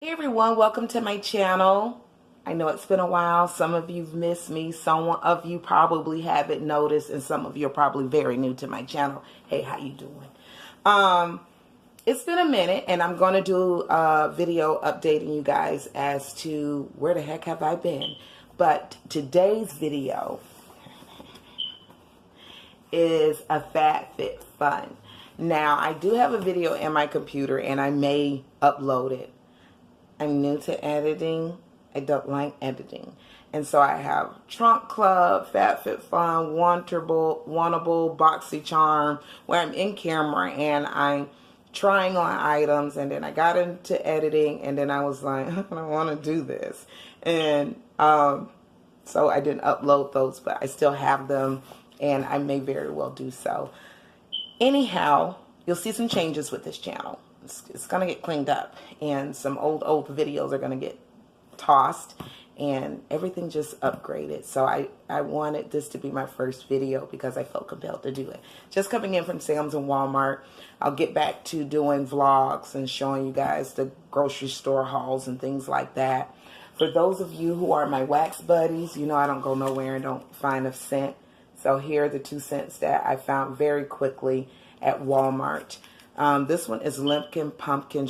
Hey everyone, welcome to my channel. I know it's been a while. Some of you've missed me. Some of you probably haven't noticed, and some of you are probably very new to my channel. Hey, how you doing? It's been a minute, and I'm going to do a video updating you guys as to where the heck have I been. But today's video is a Fab Fit Fun. Now, I do have a video in my computer, and I may upload it. I'm new to editing. I don't like editing. And so I have Trunk Club, Fab Fit Fun, Wantable, BoxyCharm, where I'm in camera and I'm trying on items. And then I got into editing and then I was like, I don't want to do this. And so I didn't upload those, but I still have them and I may very well do so. Anyhow, you'll see some changes with this channel. It's going to get cleaned up and some old videos are going to get tossed and everything just upgraded. So I wanted this to be my first video because I felt compelled to do it. Just coming in from Sam's and Walmart. I'll get back to doing vlogs and showing you guys the grocery store hauls and things like that. For those of you who are my wax buddies, you know I don't go nowhere and don't find a scent. So here are the 2 scents that I found very quickly at Walmart. This one is lemon pumpkin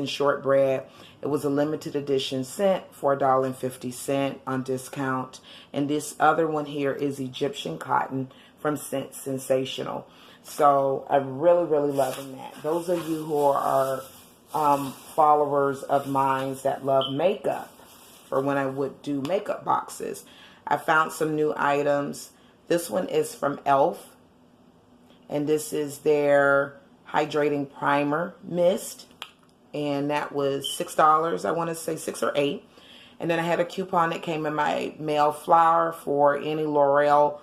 shortbread. It was a limited edition scent, $4.50 on discount. And this other one here is Egyptian cotton from Scent Sensational. So I'm really loving that. Those of you who are followers of mine that love makeup, for when I would do makeup boxes, I found some new items. This one is from e.l.f. and this is their Hydrating Primer Mist, and that was $6. I want to say $6 or $8. And then I had a coupon that came in my mail flower for any L'Oreal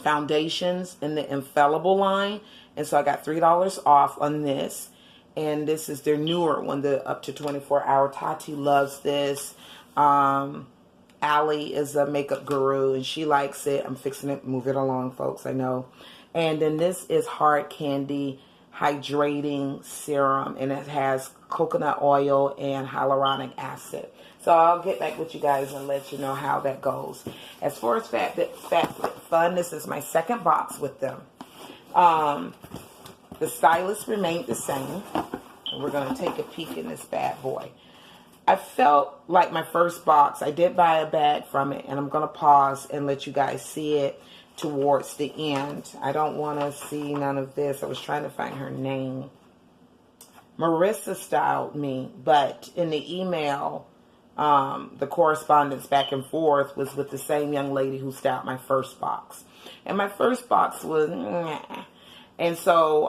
foundations in the Infallible line, and so I got $3 off on this. And this is their newer one, the up to 24-hour. Tati loves this. Allie is a makeup guru and she likes it. I'm fixing it, move it along, folks, I know. And then this is Hard Candy Hydrating Serum, and it has coconut oil and hyaluronic acid. So I'll get back with you guys and let you know how that goes. As far as Fab Fit Fun, this is my second box with them. The stylus remained the same. And we're going to take a peek in this bad boy. I felt like my first box, I did buy a bag from it, and I'm going to pause and let you guys see it towards the end. I don't want to see none of this. I was trying to find her name. Marissa styled me, but in the email, the correspondence back and forth was with the same young lady who styled my first box. And my first box was, nah. And so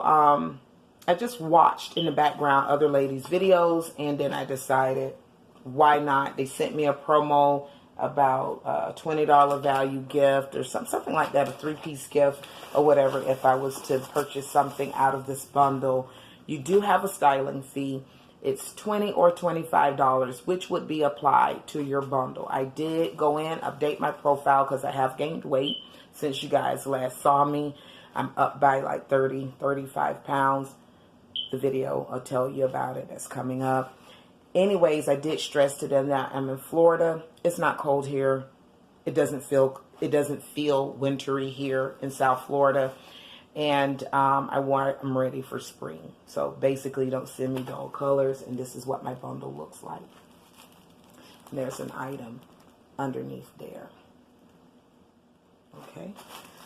I just watched in the background other ladies' videos, and then I decided, why not? They sent me a promo about a $20 value gift or something like that, a 3-piece gift or whatever, if I was to purchase something out of this bundle. You do have a styling fee. It's $20 or $25, which would be applied to your bundle. I did go in, update my profile because I have gained weight since you guys last saw me. I'm up by like 35 pounds. The video will tell you about it. That's coming up. Anyways, I did stress to them that I'm in Florida. It's not cold here. It doesn't feel wintry here in South Florida. And I'm ready for spring. So basically, don't send me dull colors. And this is what my bundle looks like. And there's an item underneath there. Okay.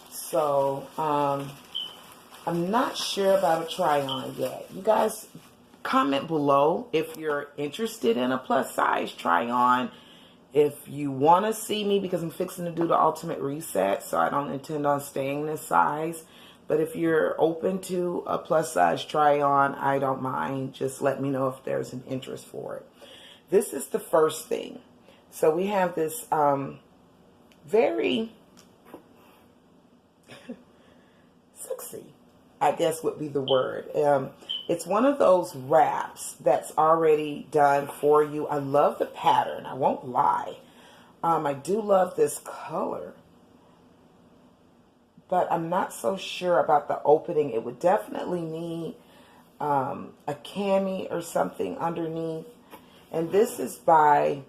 So I'm not sure about a try-on yet. You guys comment below if you're interested in a plus size try-on. If you want to see me, because I'm fixing to do the ultimate reset, so I don't intend on staying this size. But if you're open to a plus size try-on, I don't mind. Just let me know if there's an interest for it. This is the first thing. So we have this very sexy, I guess would be the word. It's one of those wraps that's already done for you. I love the pattern. I won't lie. I do love this color. But I'm not so sure about the opening. It would definitely need a cami or something underneath. And this is by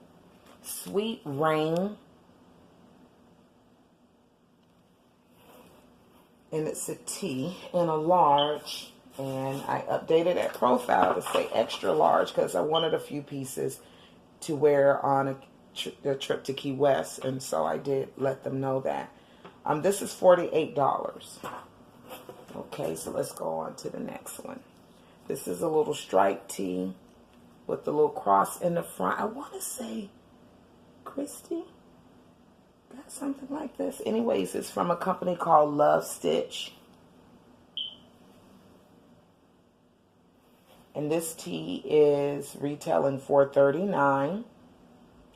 Sweet Rain. And it's a T in a large. And I updated that profile to say extra large because I wanted a few pieces to wear on the trip to Key West. And so I did let them know that. This is $48. Okay, so let's go on to the next one. This is a little striped tee with the little cross in the front. I want to say Christy got something like this. Anyways, it's from a company called Love Stitch. And this tee is retailing $4.39.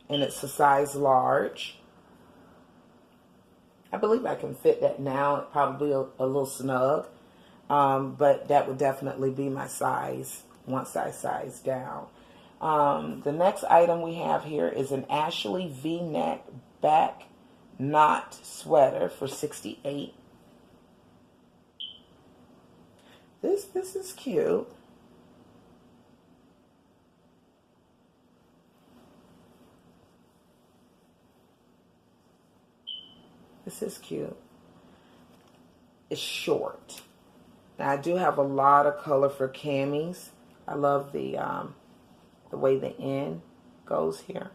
And it's a size large. I believe I can fit that now. It's probably a little snug. But that would definitely be my size once I size down. The next item we have here is an Ashely V Neck Back knot sweater for $68. This is cute. This is cute. It's short. Now I do have a lot of color for camis. I love the way the end goes here.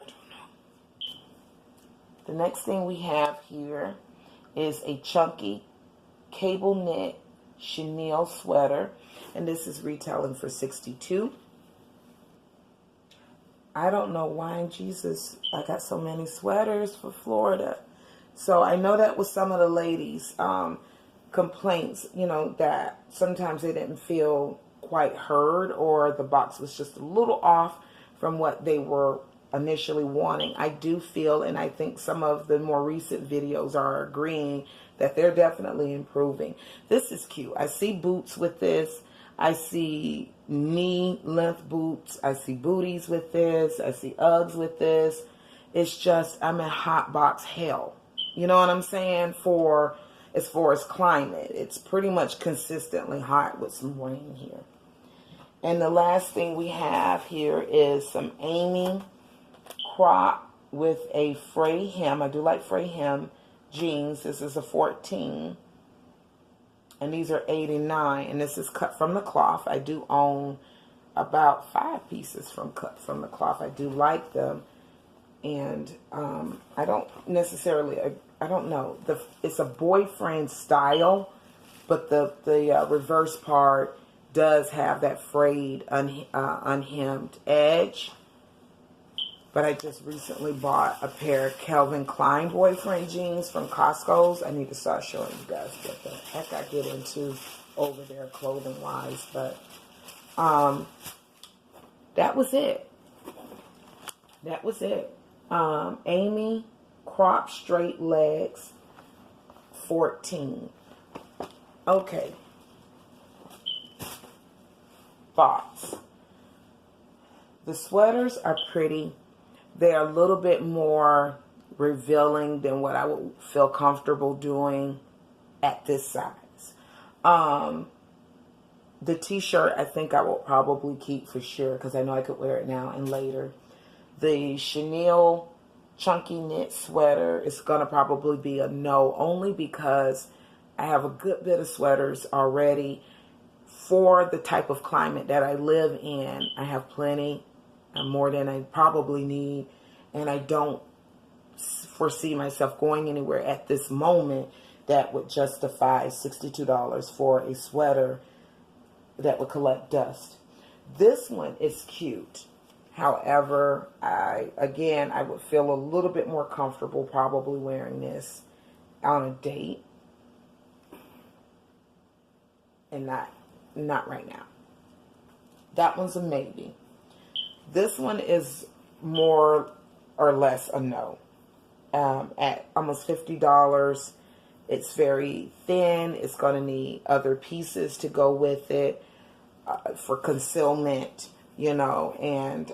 I don't know. The next thing we have here is a chunky cable knit chenille sweater, and this is retailing for $62. I don't know why in Jesus I got so many sweaters for Florida. So I know that was some of the ladies' complaints, you know, that sometimes they didn't feel quite heard or the box was just a little off from what they were initially wanting. I do feel, and I think some of the more recent videos are agreeing, that they're definitely improving. This is cute. I see boots with this. I see knee length boots. I see booties with this. I see Uggs with this. It's just, I'm in hot box hell. You know what I'm saying? As far as climate, it's pretty much consistently hot with some rain here. And the last thing we have here is some Amy crop with a Fray Hem. I do like Fray Hem jeans. This is a 14. And these are $89, and this is cut from the cloth. I do own about 5 pieces cut from the cloth. I do like them, and I don't necessarily, I don't know. It's a boyfriend style, but the reverse part does have that frayed, unhemmed edge. But I just recently bought a pair of Calvin Klein boyfriend jeans from Costco's. I need to start showing you guys what the heck I get into over there clothing-wise. But that was it. That was it. Amy crop straight legs, 14. Okay. Thoughts. The sweaters are pretty. They're a little bit more revealing than what I would feel comfortable doing at this size. The t-shirt I think I will probably keep for sure because I know I could wear it now and later. The chenille chunky knit sweater is going to probably be a no, only because I have a good bit of sweaters already for the type of climate that I live in. I have plenty. More than I probably need, and I don't foresee myself going anywhere at this moment that would justify $62 for a sweater that would collect dust. This one is cute. However, I would feel a little bit more comfortable probably wearing this on a date, and not right now. That one's a maybe. This one is more or less a no. At almost $50. It's very thin. It's going to need other pieces to go with it for concealment, you know, and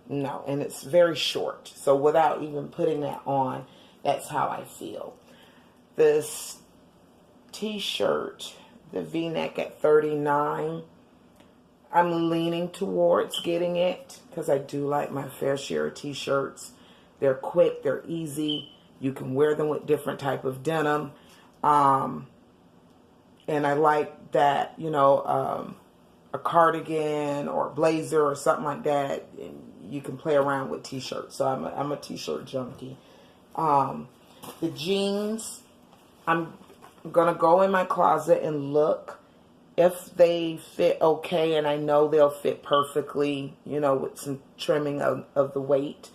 no. And it's very short. So without even putting that on, that's how I feel. this t-shirt, the V-neck at $39. I'm leaning towards getting it because I do like my fair share of t-shirts. They're quick, they're easy. You can wear them with different type of denim. And I like that, you know, a cardigan or a blazer or something like that. And you can play around with t-shirts. So I'm a t-shirt junkie. The jeans, I'm going to go in my closet and look. If they fit okay, and I know they'll fit perfectly, you know, with some trimming of the weight,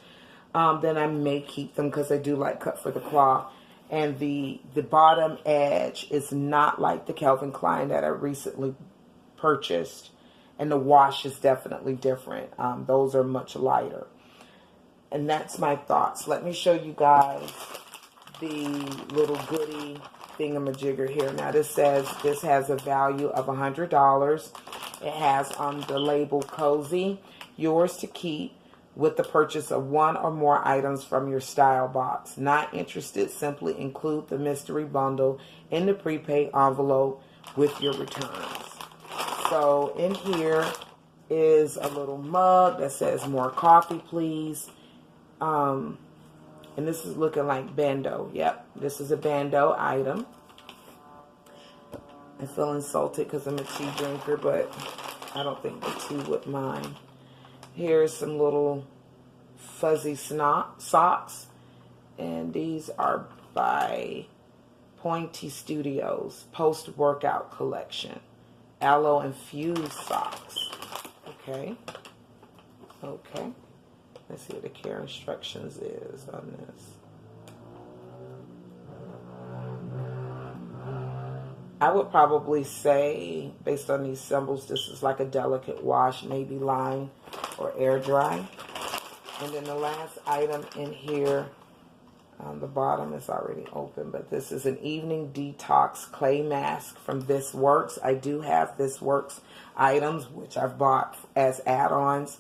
then I may keep them because I do like cut for the cloth. And the bottom edge is not like the Calvin Klein that I recently purchased. And the wash is definitely different. Those are much lighter. And that's my thoughts. Let me show you guys the little goodie thingamajigger here. Now this says this has a value of $100. It has on the label cozy, yours to keep with the purchase of one or more items from your style box. Not interested? Simply include the mystery bundle in the prepaid envelope with your returns. So in here is a little mug that says more coffee please. And this is looking like Bando. Yep, this is a Bando item. I feel insulted because I'm a tea drinker, but I don't think the tea would mind. Here's some little fuzzy socks. And these are by Pointy Studios, post-workout collection. Aloe infused socks. Okay. Okay. Let's see what the care instructions is on this. I would probably say, based on these symbols, this is like a delicate wash, maybe line or air dry. And then the last item in here, on the bottom is already open, but this is an evening detox clay mask from This Works. I do have This Works items, which I've bought as add-ons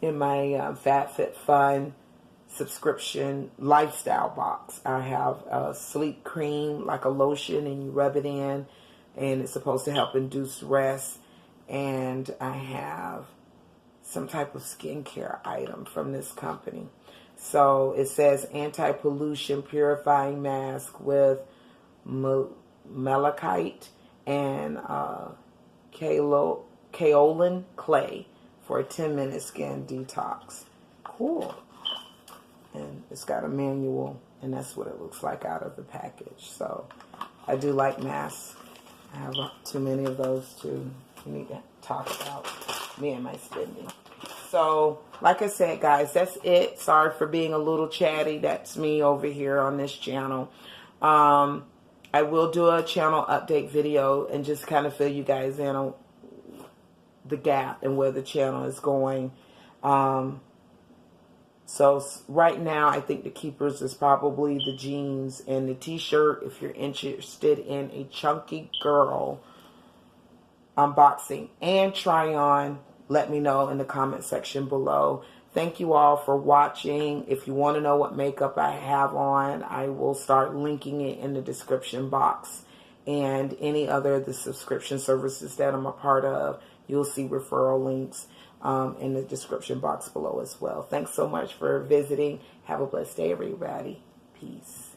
in my Fab Fit Fun subscription lifestyle box. I have a sleep cream, like a lotion, and you rub it in, and it's supposed to help induce rest. And I have some type of skincare item from this company. So it says anti-pollution purifying mask with malachite and kaolin clay for a 10-minute skin detox. Cool. And it's got a manual, and that's what it looks like out of the package. So I do like masks. I have too many of those too. We need to talk about me and my spending. So, like I said, guys, that's it. Sorry for being a little chatty. That's me over here on this channel. I will do a channel update video and just kind of fill you guys in on the gap and where the channel is going. So right now, I think the keepers is probably the jeans and the t-shirt. If you're interested in a chunky girl unboxing and try on, let me know in the comment section below. Thank you all for watching. If you want to know what makeup I have on, I will start linking it in the description box. And any other of the subscription services that I'm a part of, you'll see referral links in the description box below as well. Thanks so much for visiting. Have a blessed day, everybody. Peace.